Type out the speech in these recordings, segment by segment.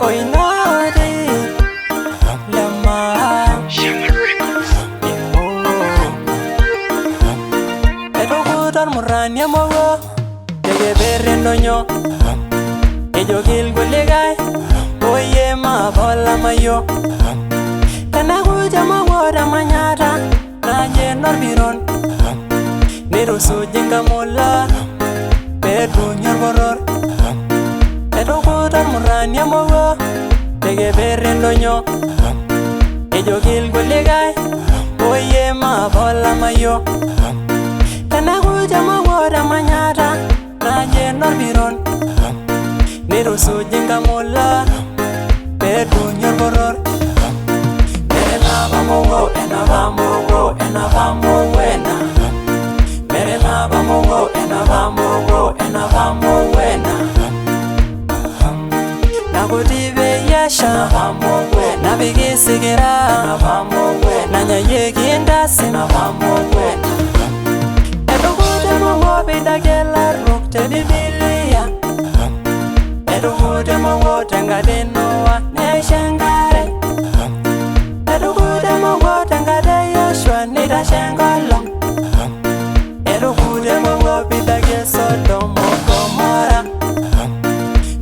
oinari lama edokutan murania mogo dege berendonyo ejogil guligai oye ma bola mayo Tanakuja magora manyata naje norbiron Nirusu jinga mula Bedu nyorboror Edokutan murania mogo Dege berendonyo Ejogil guligai Oye ma bola mayo Tanakuja magora manyata naje norbiron Nirusu jinga mula Bedu nyorboror Mongo ena vamongo ena vamowena Mere na vamongo ena vamowena Nakutive yasha na vamowena Nabigisigera na vamowena Nanyayegi indasi na vamowena Edukude mongo bidagela rukte bibilia Edukude mongo tengadenoa neshengare Edukude mongo tengade Yoshua nida shengolong Edukude mongo bidage Sodomo Gomora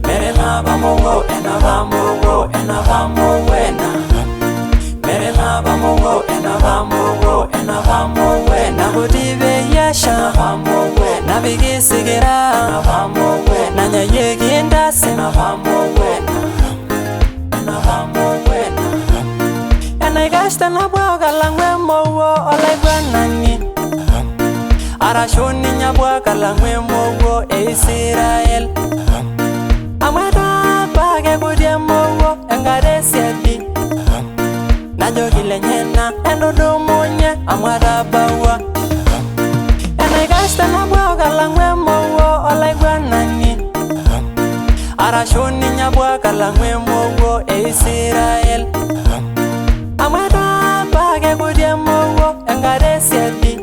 Mere na vamongo ena vamowena Mere na vamongo ena vamowena Nakutive yasha na vamowena Nabigisigera na vamowena Nanyayegi indasi na vamowena Naigasta na bwaga langwe mowo olaigwanani Arashoni nyabwaga langwe mowo Israel Amweta bage kudye mowo engare sedi Najogile nyena endodo monye amweta bawa Naigasta na bwaga langwe mowo olaigwanani Arashoni nyabwaga langwe mowo Israel Amweta bage kudye mowo engare sedi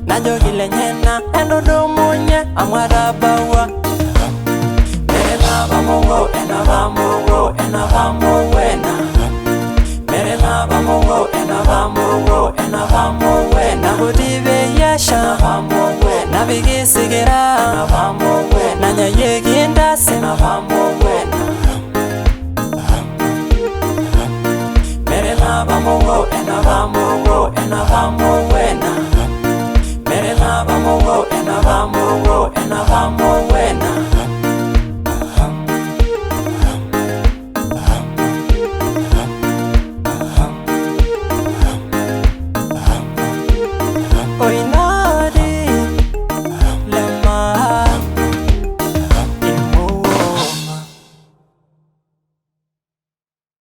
Najogile nyena endodo monye amweta bawa Mere na vamongo ena vamowena Mere na vamongo ena vamowena Nakutive yasha na vamowena Nabigisigera na vamowena Nanyayegi indasi na vamowena Mere na vamongo ena vamowena Mere na vamongo ena vamowena